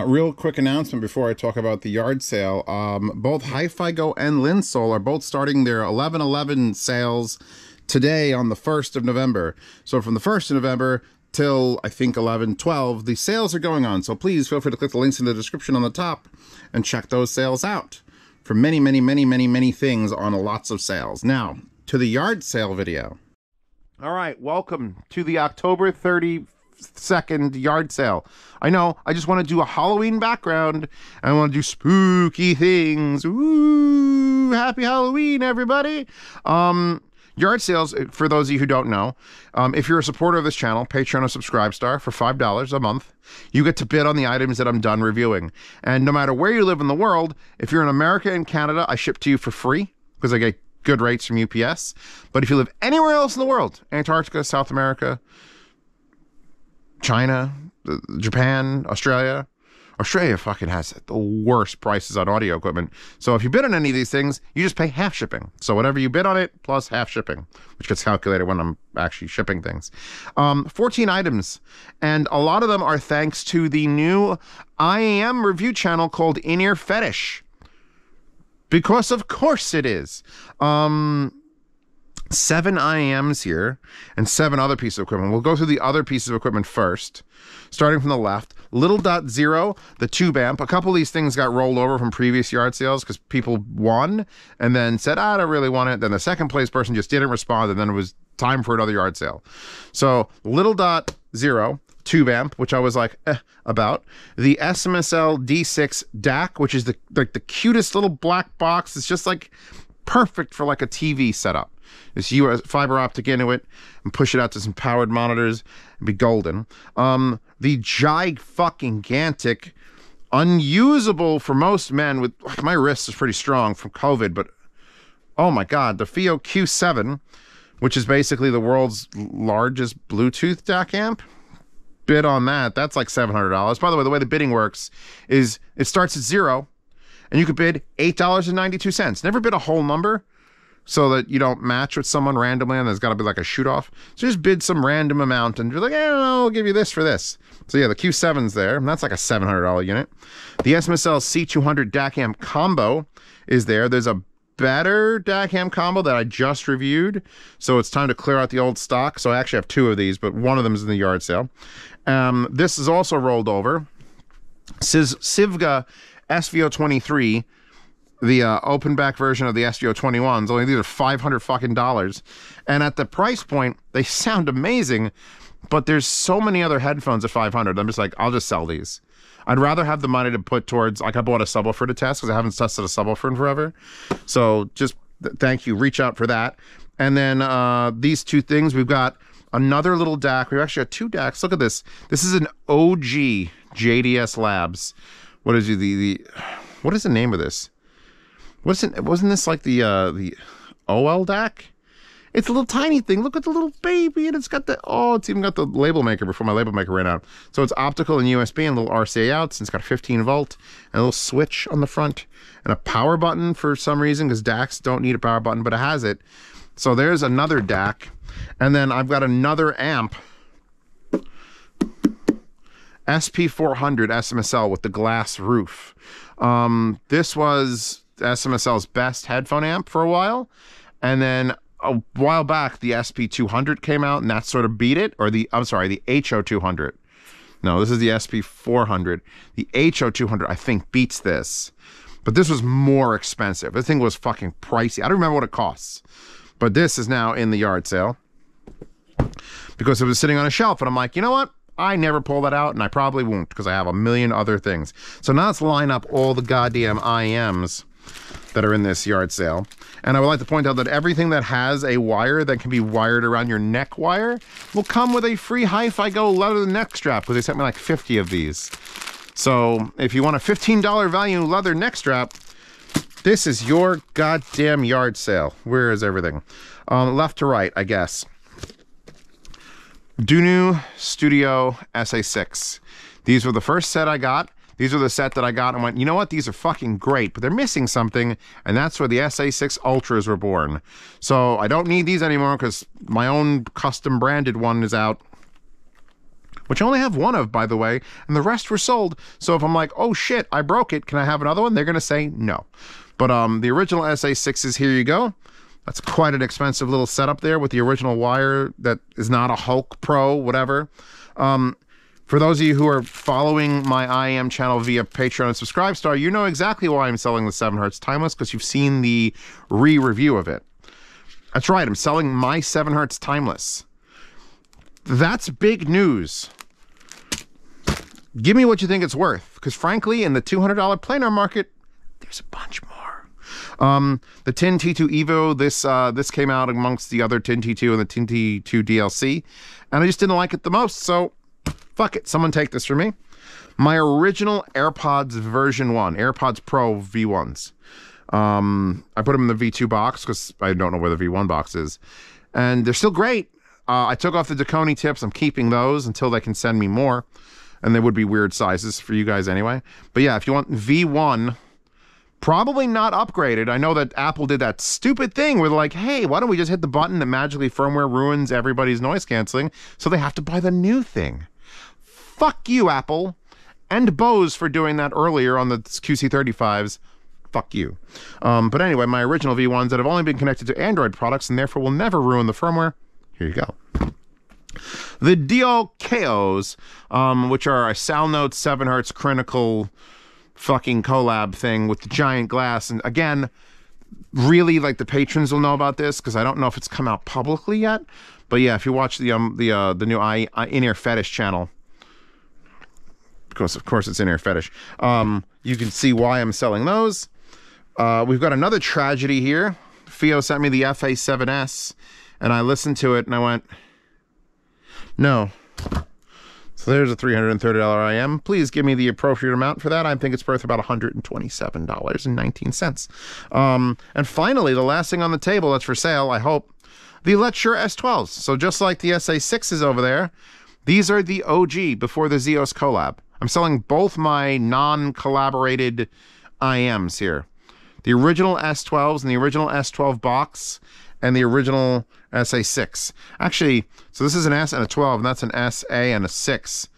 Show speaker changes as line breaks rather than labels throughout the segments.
Real quick announcement before I talk about the yard sale. Both FIIO and Linsol are both starting their 11/11 sales today on the 1st of November. So from the 1st of November till, I think, 11/12, the sales are going on. So please feel free to click the links in the description on the top and check those sales out for many, many, many, many, many things on lots of sales. Now, to the yard sale video. All right, welcome to the October 32nd yard sale. I know, I just want to do a Halloween background. I want to do spooky things. Ooh, happy Halloween, everybody. Yard sales, for those of you who don't know, if you're a supporter of this channel, Patreon or Subscribestar, for $5 a month, you get to bid on the items that I'm done reviewing. And no matter where you live in the world, if you're in America and Canada, I ship to you for free because I get good rates from UPS. But if you live anywhere else in the world, Antarctica, South America, China, Japan, Australia fucking has the worst prices on audio equipment. So if you bid on any of these things, you just pay half shipping. So whatever you bid on it, plus half shipping, which gets calculated when I'm actually shipping things. 14 items, and a lot of them are thanks to the new IAM review channel called In-Ear Fetish. Because of course it is. 7 IAMs here and 7 other pieces of equipment. We'll go through the other pieces of equipment first, starting from the left. Little Dot Zero, the tube amp. A couple of these things got rolled over from previous yard sales because people won and then said, I don't really want it. Then the second place person just didn't respond, and then it was time for another yard sale. So Little Dot Zero tube amp, which I was like, about. The SMSL D6 DAC, which is the cutest little black box. It's just like perfect for like a TV setup. Just US fiber optic into it and push it out to some powered monitors and be golden. The gigantic, unusable for most men with, my wrist is pretty strong from COVID, but oh my God, the FIIO Q7, which is basically the world's largest Bluetooth DAC amp. Bid on that. That's like $700. By the way the bidding works is it starts at 0 and you could bid $8.92. Never bid a whole number so that you don't match with someone randomly and there's got to be like a shoot off. So just bid some random amount and you're like, I'll give you this for this. So yeah, the Q7's there, and that's like a $700 unit. The SMSL C200 DAC amp combo is there. There's a better DAC amp combo that I just reviewed, so it's time to clear out the old stock. So I actually have 2 of these, but one of them is in the yard sale. This is also rolled over. Sivga SVO23, the open back version of the SVO21s. Only these are $500 fucking dollars, and at the price point they sound amazing, but there's so many other headphones at $500. I'm just like, I'll just sell these. I'd rather have the money to put towards, like I bought a subwoofer to test because I haven't tested a subwoofer in forever. So just thank you, reach out for that. And then these 2 things, we've got another little DAC. We've actually got 2 DACs. Look at this. This is an OG JDS Labs. What is what is the name of this? Wasn't this like the OL DAC? It's a little tiny thing. Look at the little baby, and it's got the, it's even got the label maker before my label maker ran out. So it's optical and USB and little RCA outs, and it's got a 15 volt and a little switch on the front and a power button for some reason, because DACs don't need a power button, but it has it. So there's another DAC. And then I've got another amp, SP400 SMSL with the glass roof. This was SMSL's best headphone amp for a while, and then a while back the SP200 came out and that sort of beat it, or the HO200. No, this is the SP400. The HO200 I think beats this, but this was more expensive. This thing was fucking pricey. I don't remember what it costs, but this is now in the yard sale because it was sitting on a shelf, and I'm like, you know what? I never pull that out, and I probably won't because I have a million other things. So now let's line up all the goddamn IMs that are in this yard sale. And I would like to point out that everything that has a wire that can be wired around your neck wire will come with a free FIIO leather neck strap, because they sent me like 50 of these. So if you want a $15 value leather neck strap, this is your goddamn yard sale. Where is everything? Left to right, I guess. DUNU Studio SA6. These were the first set I got. These are the set that I got and went, you know what? These are fucking great, but they're missing something, and that's where the SA6 Ultras were born. So I don't need these anymore because my own custom branded one is out. which I only have one of, by the way, and the rest were sold. So if I'm like, oh shit, I broke it, can I have another one? They're going to say no. But the original SA6s, here you go. That's quite an expensive little setup there with the original wire that is not a Hulk Pro, whatever. For those of you who are following my IM channel via Patreon and Subscribestar, you know exactly why I'm selling the 7Hz Timeless, because you've seen the re-review of it. That's right, I'm selling my 7Hz Timeless. That's big news. Give me what you think it's worth, because frankly, in the $200 planar market, there's a bunch more. The Tin T2 Evo, this came out amongst the other Tin T2 and the Tin T2 DLC, and I just didn't like it the most, so fuck it, someone take this from me. My original AirPods version 1, AirPods Pro V1s. I put them in the V2 box because I don't know where the V1 box is. And they're still great. I took off the DUNU tips. I'm keeping those until they can send me more. And they would be weird sizes for you guys anyway. But yeah, if you want V1, probably not upgraded. I know that Apple did that stupid thing where they're like, hey, why don't we just hit the button that magically firmware ruins everybody's noise canceling, so they have to buy the new thing. Fuck you, Apple. And Bose for doing that earlier on the QC35s. Fuck you. But anyway, my original V1s that have only been connected to Android products and therefore will never ruin the firmware. Here you go. The Audiophile, which are a SoundNote 7Hz critical fucking collab thing with the giant glass. And again, really, like, the patrons will know about this because I don't know if it's come out publicly yet. But yeah, if you watch the new In-Ear Fetish channel, because of course it's In-Ear Fetish, you can see why I'm selling those. We've got another tragedy here. FIIO sent me the FA7S, and I listened to it, and I went, no. So there's a $330 IM. Please give me the appropriate amount for that. I think it's worth about $127.19. And finally, the last thing on the table that's for sale, I hope, the Let's Shure S12s. So just like the SA6s over there, these are the OG before the Zeos collab. I'm selling both my non-collaborated IMs here. The original S12s and the original S12 box and the original SA6. Actually, so this is an S and a 12, and that's an SA and a 6.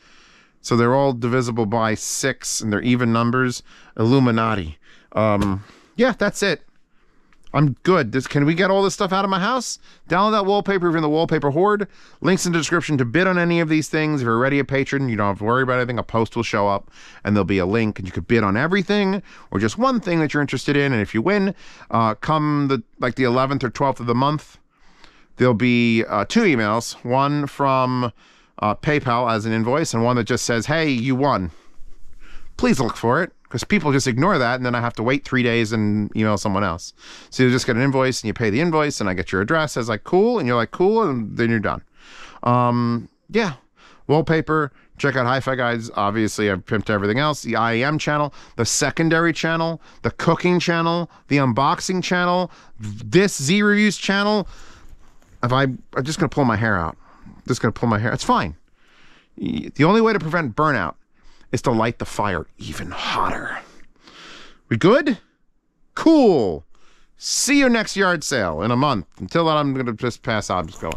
So they're all divisible by 6, and they're even numbers. Illuminati. Yeah, that's it. I'm good. Can we get all this stuff out of my house? Download that wallpaper from the Wallpaper Horde. Links in the description to bid on any of these things. If you're already a patron, you don't have to worry about anything. A post will show up, and there'll be a link, and you could bid on everything, or just one thing that you're interested in. And if you win, come the 11th or 12th of the month, there'll be 2 emails. One from PayPal as an invoice, and one that just says, hey, you won. Please look for it, because people just ignore that, and then I have to wait 3 days and email someone else. So you just get an invoice, and you pay the invoice, and I get your address as like, cool, and you're like, cool, and then you're done. Yeah, wallpaper. Check out Hi-Fi Guides. Obviously, I've pimped everything else. The IEM channel, the secondary channel, the cooking channel, the unboxing channel, this Z-Reviews channel. I'm just going to pull my hair out. Just going to pull my hair. It's fine. The only way to prevent burnout is to light the fire even hotter. We good? Cool. See you next yard sale in a month. Until then, I'm going to just pass out. I'm just going.